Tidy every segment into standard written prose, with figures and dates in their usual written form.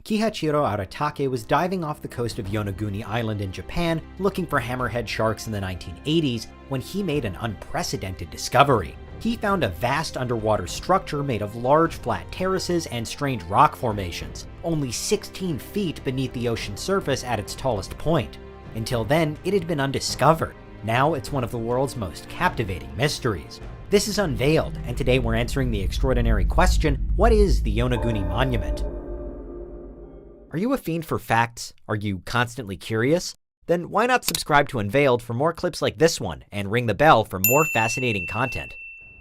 Kihachiro Aratake was diving off the coast of Yonaguni Island in Japan looking for hammerhead sharks in the 1980s when he made an unprecedented discovery. He found a vast underwater structure made of large flat terraces and strange rock formations, only 16 feet beneath the ocean surface at its tallest point. Until then, it had been undiscovered. Now it's one of the world's most captivating mysteries. This is Unveiled, and today we're answering the extraordinary question, what is the Yonaguni Monument? Are you a fiend for facts? Are you constantly curious? Then why not subscribe to Unveiled for more clips like this one, and ring the bell for more fascinating content.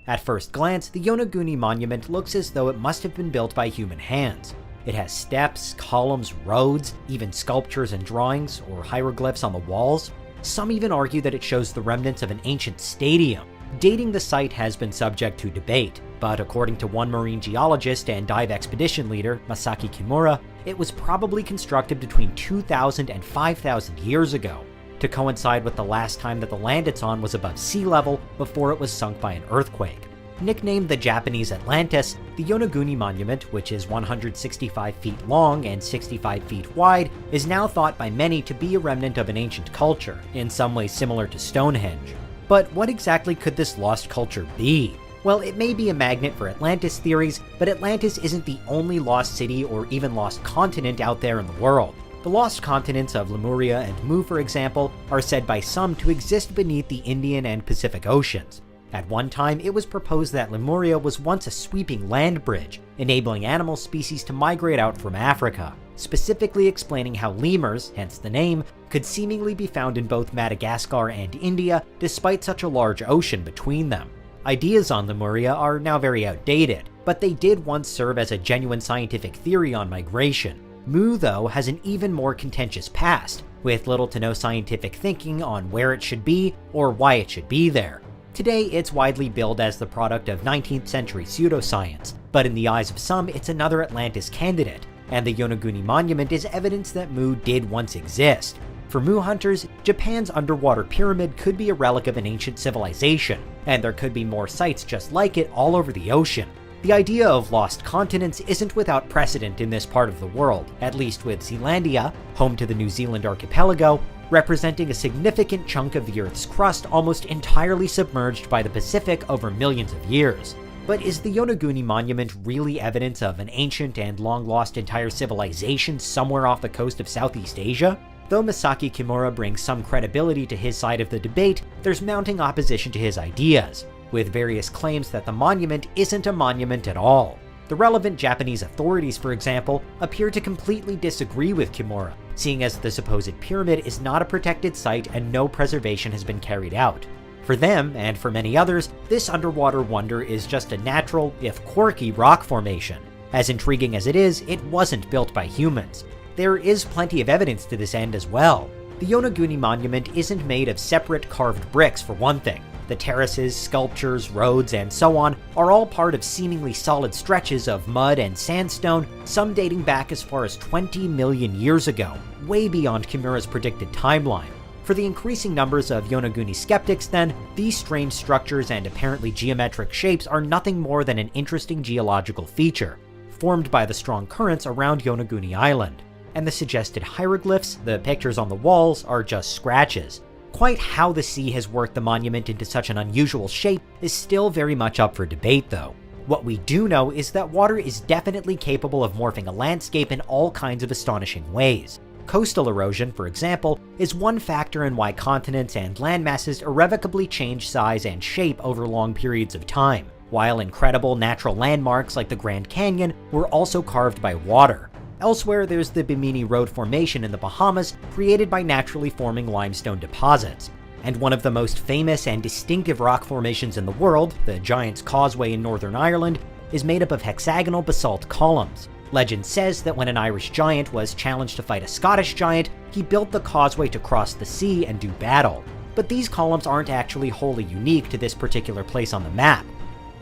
At first glance, the Yonaguni Monument looks as though it must have been built by human hands. It has steps, columns, roads, even sculptures and drawings, or hieroglyphs on the walls. Some even argue that it shows the remnants of an ancient stadium. Dating the site has been subject to debate, but according to one marine geologist and dive expedition leader, Masaki Kimura, it was probably constructed between 2,000 and 5,000 years ago, to coincide with the last time that the land it's on was above sea level before it was sunk by an earthquake. Nicknamed the Japanese Atlantis, the Yonaguni Monument, which is 165 feet long and 65 feet wide, is now thought by many to be a remnant of an ancient culture, in some ways similar to Stonehenge. But what exactly could this lost culture be? Well, it may be a magnet for Atlantis theories, but Atlantis isn't the only lost city or even lost continent out there in the world. The lost continents of Lemuria and Mu, for example, are said by some to exist beneath the Indian and Pacific Oceans. At one time, it was proposed that Lemuria was once a sweeping land bridge, enabling animal species to migrate out from Africa, specifically explaining how lemurs, hence the name, could seemingly be found in both Madagascar and India despite such a large ocean between them. Ideas on Lemuria are now very outdated, but they did once serve as a genuine scientific theory on migration. Mu, though, has an even more contentious past, with little to no scientific thinking on where it should be or why it should be there. Today, it's widely billed as the product of 19th century pseudoscience, but in the eyes of some, it's another Atlantis candidate, and the Yonaguni Monument is evidence that Mu did once exist. For Mu hunters, Japan's underwater pyramid could be a relic of an ancient civilization, and there could be more sites just like it all over the ocean. The idea of lost continents isn't without precedent in this part of the world, at least with Zealandia, home to the New Zealand archipelago, representing a significant chunk of the Earth's crust almost entirely submerged by the Pacific over millions of years. But is the Yonaguni Monument really evidence of an ancient and long-lost entire civilization somewhere off the coast of Southeast Asia? Though Masaki Kimura brings some credibility to his side of the debate, there's mounting opposition to his ideas, with various claims that the monument isn't a monument at all. The relevant Japanese authorities, for example, appear to completely disagree with Kimura, seeing as the supposed pyramid is not a protected site and no preservation has been carried out. For them, and for many others, this underwater wonder is just a natural, if quirky, rock formation. As intriguing as it is, it wasn't built by humans. There is plenty of evidence to this end as well. The Yonaguni Monument isn't made of separate carved bricks, for one thing. The terraces, sculptures, roads, and so on are all part of seemingly solid stretches of mud and sandstone, some dating back as far as 20 million years ago, way beyond Kimura's predicted timeline. For the increasing numbers of Yonaguni skeptics, then, these strange structures and apparently geometric shapes are nothing more than an interesting geological feature, formed by the strong currents around Yonaguni Island. And the suggested hieroglyphs, the pictures on the walls, are just scratches. Quite how the sea has worked the monument into such an unusual shape is still very much up for debate, though. What we do know is that water is definitely capable of morphing a landscape in all kinds of astonishing ways. Coastal erosion, for example, is one factor in why continents and landmasses irrevocably change size and shape over long periods of time, while incredible natural landmarks like the Grand Canyon were also carved by water. Elsewhere, there's the Bimini Road Formation in the Bahamas, created by naturally forming limestone deposits. And one of the most famous and distinctive rock formations in the world, the Giant's Causeway in Northern Ireland, is made up of hexagonal basalt columns. Legend says that when an Irish giant was challenged to fight a Scottish giant, he built the causeway to cross the sea and do battle. But these columns aren't actually wholly unique to this particular place on the map.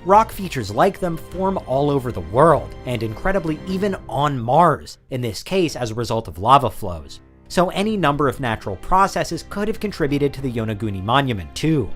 Rock features like them form all over the world, and incredibly even on Mars, in this case as a result of lava flows. So any number of natural processes could have contributed to the Yonaguni Monument too.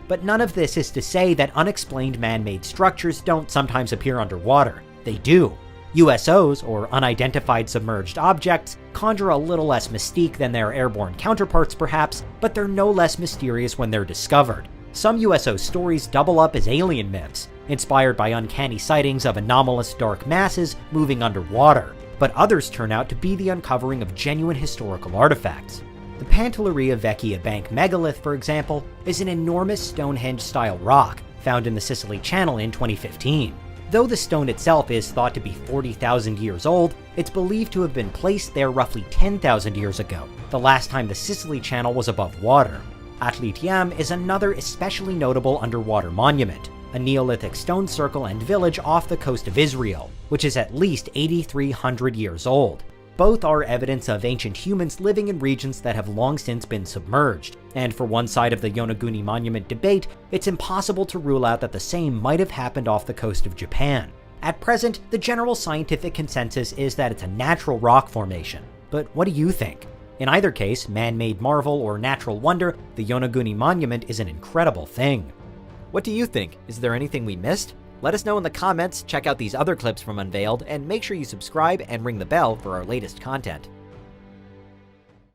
But none of this is to say that unexplained man-made structures don't sometimes appear underwater. They do. USOs, or unidentified submerged objects, conjure a little less mystique than their airborne counterparts perhaps, but they're no less mysterious when they're discovered. Some USO stories double up as alien myths, inspired by uncanny sightings of anomalous dark masses moving underwater, but others turn out to be the uncovering of genuine historical artifacts. The Pantelleria Vecchia Bank megalith, for example, is an enormous Stonehenge-style rock found in the Sicily Channel in 2015. Though the stone itself is thought to be 40,000 years old, it's believed to have been placed there roughly 10,000 years ago, the last time the Sicily Channel was above water. Atletiam is another especially notable underwater monument, a Neolithic stone circle and village off the coast of Israel, which is at least 8,300 years old. Both are evidence of ancient humans living in regions that have long since been submerged, and for one side of the Yonaguni monument debate, it's impossible to rule out that the same might have happened off the coast of Japan. At present, the general scientific consensus is that it's a natural rock formation, but what do you think? In either case, man-made marvel or natural wonder, the Yonaguni monument is an incredible thing. What do you think? Is there anything we missed? Let us know in the comments, check out these other clips from Unveiled, and make sure you subscribe and ring the bell for our latest content.